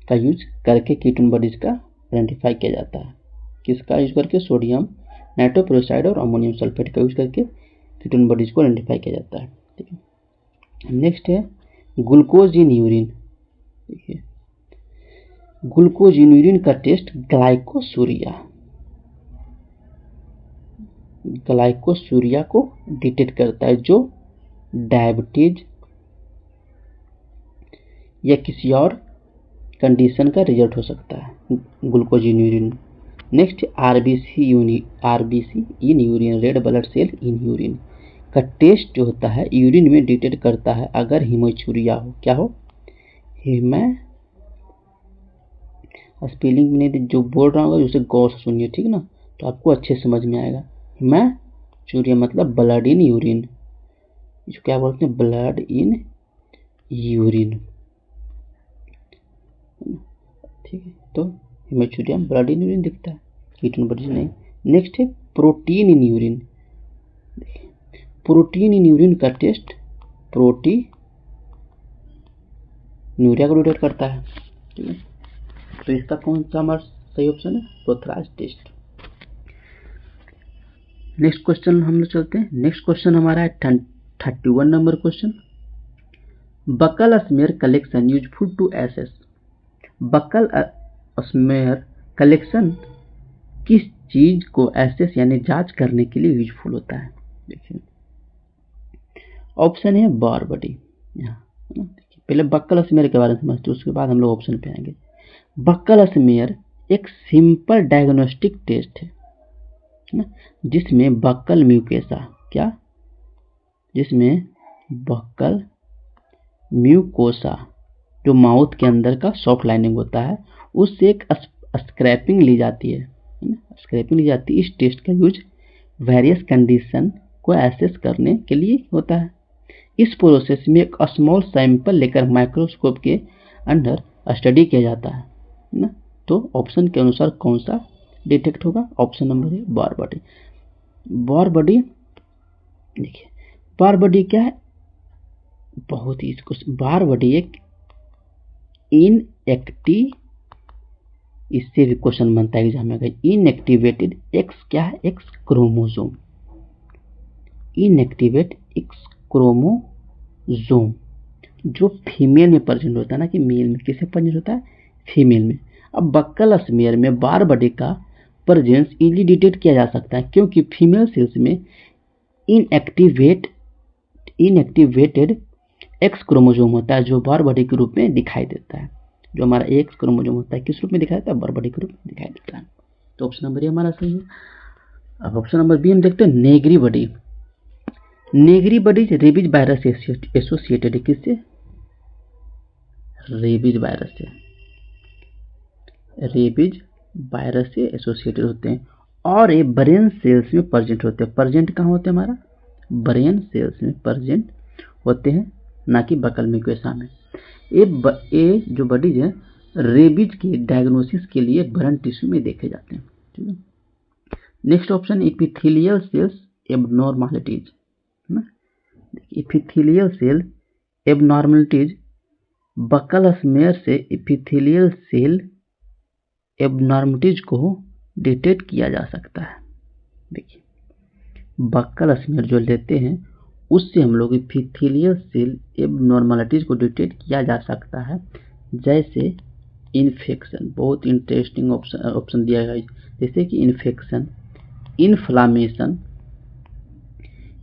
का यूज करके कीटोन बॉडीज का आइडेंटिफाई किया जाता है। किसका यूज करके? सोडियम नाइट्रोप्रोसाइड और अमोनियम सल्फेट का यूज करके कीटोन बॉडीज को आइडेंटिफाई किया जाता है। ठीक है। नेक्स्ट है ग्लूकोज इन यूरिन। देखिए, ग्लूकोज इन यूरिन का टेस्ट ग्लाइकोसूरिया को डिटेक्ट करता है, जो डायबिटीज या किसी और कंडीशन का रिजल्ट हो सकता है, glucose in urine. Next RBC in urine, red blood cell in urine का टेस्ट जो होता है यूरिन में डिटेक्ट करता है अगर हीमोचूरिया हो। क्या हो? स्पेलिंग में नहीं जो बोल रहा होगा उसे गौर से सुनिए, ठीक ना, तो आपको अच्छे समझ में आएगा। हीमोचूरिया मतलब ब्लड इन यूरिन, इसको क्या बोलते हैं? Blood in urine. ठीक है, तो हीमोचूरिया ब्लड इन यूरिन दिखता है, कीटोन बॉडीज नहीं। नेक्स्ट है protein in urine. Protein in urine का टेस्ट प्रोटीनूरिया को डिटेक्ट करता है। ठीक है, तो इसका कौन सा हमारा सही ऑप्शन है? रोथराज टेस्ट। नेक्स्ट क्वेश्चन हम लोग चलते हैं। नेक्स्ट क्वेश्चन हमारा है 31 number question. Buccal smear collection useful to assess. Buccal smear collection किस चीज को एसेस यानी जांच करने के लिए यूजफुल होता है? देखिए, ऑप्शन है बार बॉडी। पहले बक्कल स्मेयर के बारे में समझते, उसके बाद हम लोग ऑप्शन पे आएंगे। बक्कल स्मेयर एक सिंपल डायग्नोस्टिक टेस्ट है है ना, जिसमें बक्कल म्यूकेसा, क्या, जिसमें बक्कल म्यूकोसा जो माउथ के अंदर का सॉफ्ट लाइनिंग होता है उससे एक स्क्रैपिंग ली जाती है ना, स्क्रैपिंग ली जाती है। इस टेस्ट का यूज वेरियस कंडीशन को एसेस करने के लिए होता है। इस प्रोसेस में एक स्मॉल सैंपल लेकर माइक्रोस्कोप के अंडर स्टडी किया जाता है ना। तो ऑप्शन के अनुसार कौन सा डिटेक्ट होगा? ऑप्शन नंबर है बार बॉडी। बार बॉडी, देखिए बार बॉडी क्या है, बहुत ही इसको, बार बॉडी एक इनएक्टिव, इससे भी क्वेश्चन बनता है एग्जाम में, इनएक्टिवेटेड एक्स, क्या है, x chromosome, inactivate x chromosome जो फीमेल में प्रेजेंट होता है ना, कि मेल में किसे प्रेजेंट होता है, फीमेल में। अब बक्कल स्मीयर में बार बॉडी का प्रेजेंस इजीली डिटेक्ट किया जा सकता है क्योंकि फीमेल सेल्स में इनएक्टिवेटेड एक्स क्रोमोसोम होता है जो बार बॉडी के रूप में दिखाई देता है। जो हमारा एक्स क्रोमोसोम होता है किस रूप में दिखाई देता है? बार बॉडी के रूप में दिखाई देता है। तो ऑप्शन नंबर ये हमारा सही है। अब ऑप्शन नंबर बी हम देखते हैं Negri body. Negri body rabies virus से एसोसिएटेड है, किससे? रेबीज वायरस से, रेबीज वायरस से एसोसिएटेड होते हैं और ये ब्रेन सेल्स में प्रेजेंट होते हैं। प्रेजेंट कहाँ होते हैं? हमारा ब्रेन सेल्स में प्रेजेंट होते हैं, ना कि बक्कल म्यूकोसा में। ये जो बॉडीज है रेबीज के डायग्नोसिस के लिए ब्रेन टिश्यू में देखे जाते हैं। ठीक है, next option epithelial cells abnormalities, ना, epithelial cell abnormalities, buccal smear से एपिथेलियल सेल एबनॉर्मलिटीज को डिटेक्ट किया जा सकता है। देखिए बक्कल स्मीयर जो लेते हैं उससे हम लोग एपिथेलियल सेल एबनॉर्मलिटीज को डिटेक्ट किया जा सकता है, जैसे इन्फेक्शन, बहुत इंटरेस्टिंग ऑप्शन दिया गया है, जैसे कि इन्फेक्शन, इन्फ्लामेशन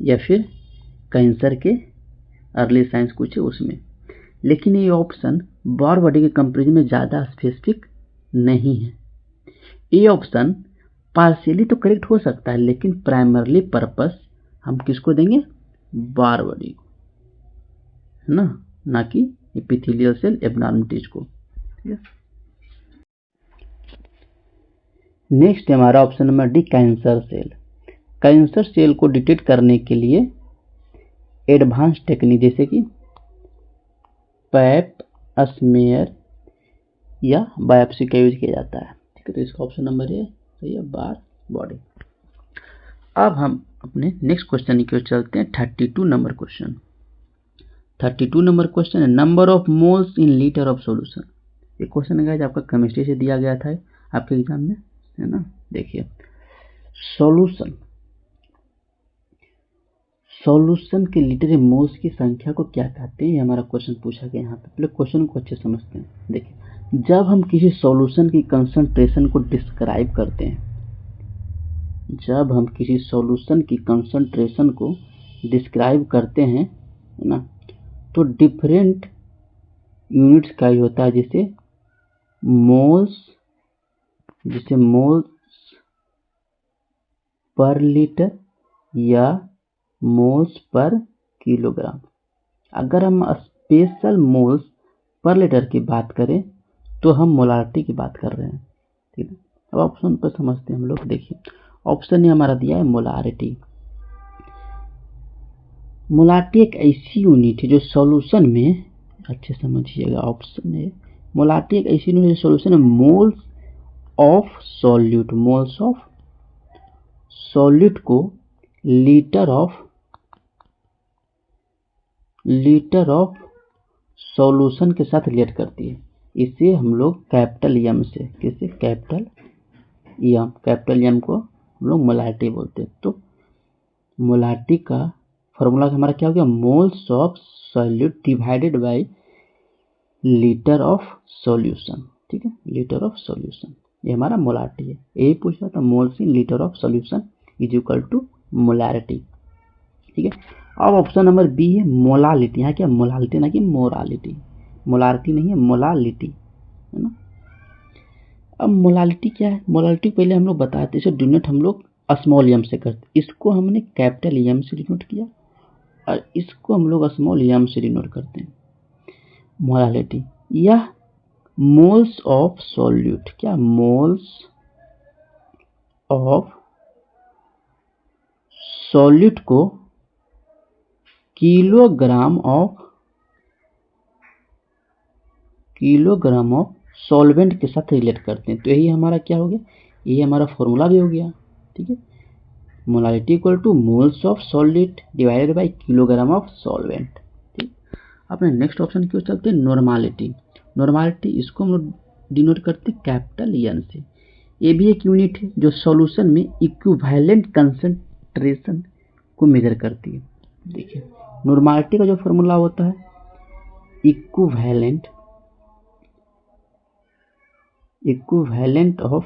या फिर कैंसर के अर्ली साइंस कुछ है उसमें। लेकिन ये ऑप्शन बार बॉडी के कंपेरिजन में ज़्यादा स्पेसिफिक नहीं है। ये ऑप्शन पार्शियली तो करेक्ट हो सकता है लेकिन प्राइमरली पर्पस हम किसको देंगे? बार बॉडी को, है ना कि एपिथेलियल सेल एबनॉर्मलिटीज को। नेक्स्ट हमारा option number D cancer cell. Cancer cell को डिटेक्ट करने के लिए एडवांस टेक्निक जैसे कि पैप स्मीयर या बायोप्सी का यूज किया जाता है। ठीक है, तो इसका ऑप्शन नंबर ए सही है, बार बॉडी। अब हम अपने नेक्स्ट क्वेश्चन की ओर चलते हैं। 32 नंबर क्वेश्चन। 32 नंबर क्वेश्चन है number of moles in litre of solution. ये क्वेश्चन है आपका केमिस्ट्री से दिया गया था आपके एग्जाम में, है ना। देखिए सॉल्यूशन के लीटर मोल्स की संख्या को क्या कहते हैं, ये हमारा क्वेश्चन पूछा गया यहाँ पे। पहले क्वेश्चन को अच्छे समझते हैं। देखिए जब हम किसी सॉल्यूशन की कंसंट्रेशन को डिस्क्राइब करते हैं, जब हम किसी सॉल्यूशन की कंसंट्रेशन को डिस्क्राइब करते हैं, है ना, तो डिफरेंट यूनिट्स का ही होता है, जिसे मोल्स पर लीटर या मोल्स पर किलोग्राम। अगर हम स्पेशल मोल्स पर लीटर की बात करें तो हम मोलारिटी की बात कर रहे हैं। ठीक है, अब ऑप्शन पर समझते हैं हम लोग। देखिए ऑप्शन ने हमारा दिया है मोलारिटी। मोलारिटी एक ऐसी यूनिट है जो सॉल्यूशन में, अच्छे समझिएगा, ऑप्शन है मोलारिटी एक ऐसी यूनिट है सॉल्यूशन में मोल्स ऑफ सॉल्यूट को लीटर ऑफ सॉल्यूशन के साथ रिलेट करती है। इसे हम लोग कैपिटल एम से, किसे, कैपिटल एम को हम लोग मोलारिटी बोलते हैं। तो मोलारिटी का फॉर्मूला हमारा क्या हो गया? Moles of solute divided by litre of solution. ठीक है, लीटर ऑफ सॉल्यूशन, ये हमारा मोलारिटी है। यही पूछा था, moles in litre of solution is equal to molarity. ठीक है, अब ऑप्शन नंबर बी है मोलालिटी। यहाँ क्या मोलालिटी, ना कि मोरालिटी, मोलारिटी नहीं है, मोलालिटी, है ना। अब मोलालिटी क्या है? मोलालिटी पहले हम लोग बताते हैं, यूनिट हम लोग स्मॉल एम से करते, इसको हमने कैपिटल एम से डिनोट किया और इसको हम लोग स्मॉल एम से डिनोट करते हैं। मोलालिटी, यह मोल्स ऑफ सॉल्यूट, क्या मोल्स ऑफ सॉल्यूट को किलोग्राम ऑफ सॉल्वेंट के साथ रिलेट करते हैं। तो यही हमारा क्या हो गया, ये हमारा फॉर्मूला भी हो गया। ठीक है, molality equal two moles of solute divided by kilogram of solvent. ठीक, अपने नेक्स्ट ऑप्शन की ओर चलते हैं। नॉर्मालिटी, नॉर्मालिटी इसको हम लोग डिनोट करते हैं कैपिटल एन से। ये भी एक यूनिट है जो सॉल्यूशन में इक्विवेलेंट कंसंट्रेशन को मेजर करती है। देखिए नॉर्मालिटी का जो फॉर्मूला होता है equivalent of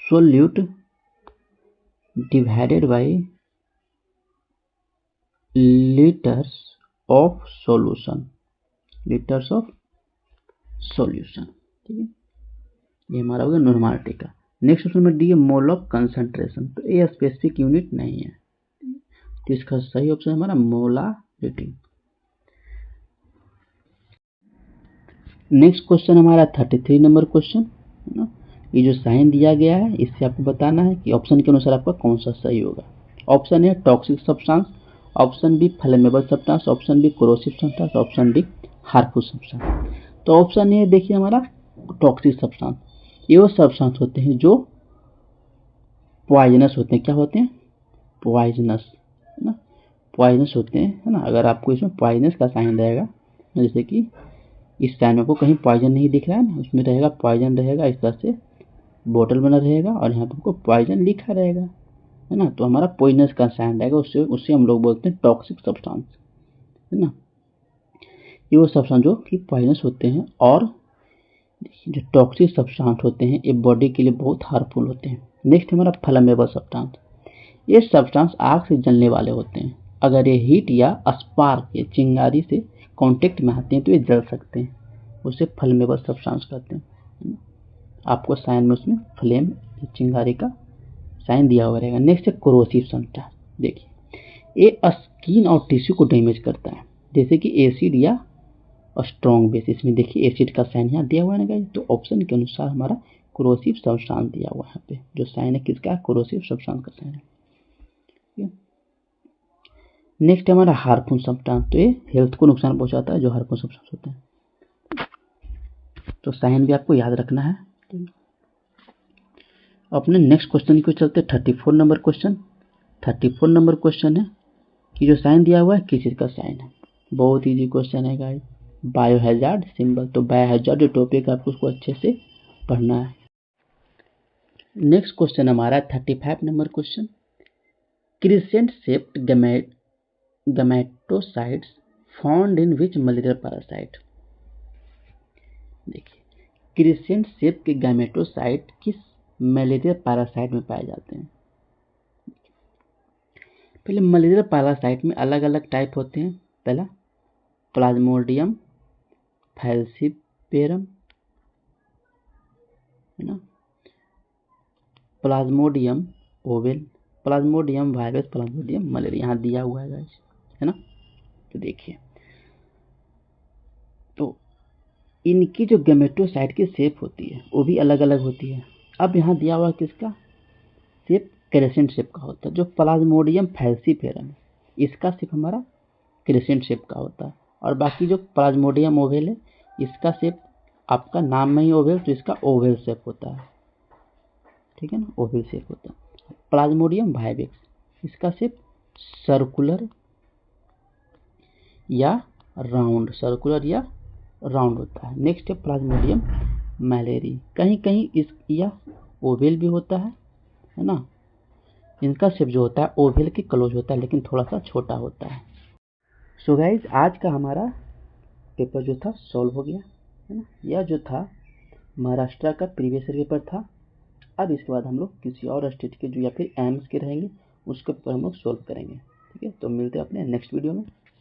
solute divided by litres of solution. ठीक है, ये हमारा हो गया नॉर्मालिटी का। नेक्स्ट ऑप्शन में डी है मोल ऑफ कंसंट्रेशन। तो ये स्पेसिफिक यूनिट नहीं है, तो इसका सही ऑप्शन हमारा मोलारिटी। नेक्स्ट क्वेश्चन हमारा 33 नंबर क्वेश्चन है ना। ये जो साइन दिया गया है इससे आपको बताना है कि ऑप्शन के अनुसार आपका कौन सा सही होगा। Option A toxic substance, option B flammable substance, option B corrosive substance, option D harmful substance. तो ऑप्शन ए देखिए हमारा टॉक्सिक सब्सटेंस, ये वो सब्सटेंस होते हैं जो पॉइजनस होते हैं। क्या होते हैं, पॉइजनस है ना, पॉइजनस होते हैं है ना। अगर आपको इसमें पॉइजनस का साइन रहेगा, जैसे कि इस साइन में को कहीं पॉइजन नहीं दिख रहा है ना, उसमें रहेगा पॉइजन रहेगा, इस तरह से बोतल बना रहेगा और यहाँ पे हमको पॉइजन लिखा रहेगा है ना। तो हमारा पॉइजनस का साइन रहेगा, उससे हम लोग बोलते हैं टॉक्सिक सब्सटेंस है ना। ये वो सब्सटेंस जो कि पॉइजनस होते हैं और जो टॉक्सिक सब्सटेंस होते हैं ये बॉडी के लिए बहुत हार्मफुल होते हैं। नेक्स्ट हमारा फ्लेमेबल सब्सटेंस, ये सब्सटेंस आग से जलने वाले होते हैं। अगर ये हीट या स्पार्क या चिंगारी से कांटेक्ट में आते हैं तो ये जल सकते हैं, उसे फ्लेमेबल सब्सटेंस कहते हैं। आपको साइन में उसमें फ्लेम चिंगारी का साइन दिया हुआ रहेगा। नेक्स्ट है कोरोसिव सब्सटेंस। देखिए ये स्किन और टिश्यू को डैमेज करता है, जैसे कि एसिड या स्ट्रॉन्ग बेस। इसमें देखिए एसिड का साइन यहाँ दिया हुआ है ना गाइस, तो ऑप्शन के अनुसार हमारा कोरोसिव सब्सटेंस दिया हुआ है। यहाँ पे जो साइन है किसका, कोरोसिव सब्सटेंस का साइन है। नेक्स्ट हमारा हार्मफुल सब्सटेंस, तो ये हेल्थ को नुकसान पहुंचाता है जो हार्मफुल सब्सटेंस होते हैं, तो साइन भी आपको याद रखना है। अपने नेक्स्ट क्वेश्चन की चलते 34 नंबर क्वेश्चन। 34 नंबर क्वेश्चन है कि जो साइन दिया हुआ है किस चीज का साइन है। बहुत इजी क्वेश्चन है गाइस, बायोहैजार्ड सिंबल। तो बायोहैजार्ड जो टॉपिक है आपको उसको अच्छे से पढ़ना है। नेक्स्ट क्वेश्चन हमारा 35 number question, crescent shaped gametocytes found in which malaria parasite. देखिए क्रिसेंट शेप के गैमेटोसाइट किस मलेरिया पैरासाइट में पाए जाते हैं। पहले मलेरिया पैरासाइट में अलग अलग टाइप होते हैं। पहला प्लाज्मोडियम फैल्सिपेरम है ना, Plasmodium oval, Plasmodium virus, Plasmodium malaria यहाँ दिया हुआ है गाइस है ना। तो देखिए तो इनकी जो गैमेटोसाइट की शेप होती है वो भी अलग अलग होती है। अब यहाँ दिया हुआ किसका शेप, क्रेसेंट शेप का होता है। जो प्लाज्मोडियम फैल्सिपेरम है इसका शेप हमारा क्रेसेंट शेप का होता है, और बाकी जो प्लाज्मोडियम ओवेल है इसका शेप आपका नाम में ही ओवेल, तो इसका ओवेल शेप होता है। ठीक है ना, ओवेल शेप होता है। प्लाज्मोडियम वाइवेक्स इसका शेप सर्कुलर या राउंड होता है। नेक्स्ट है प्लाज्मोडियम मैलेरी, कहीं कहीं इस या ओवेल भी होता है ना। इनका शेप जो होता है ओवेल के क्लोज होता है लेकिन थोड़ा सा छोटा होता है। सो गाइज आज का हमारा पेपर जो था सॉल्व हो गया है ना। यह जो था महाराष्ट्र का प्रीवियस ईयर पेपर था। अब इसके बाद हम लोग किसी और स्टेट के जो या फिर एम्स के रहेंगे उसके पेपर हम लोग सॉल्व करेंगे। ठीक है, तो मिलते हैं अपने नेक्स्ट वीडियो में।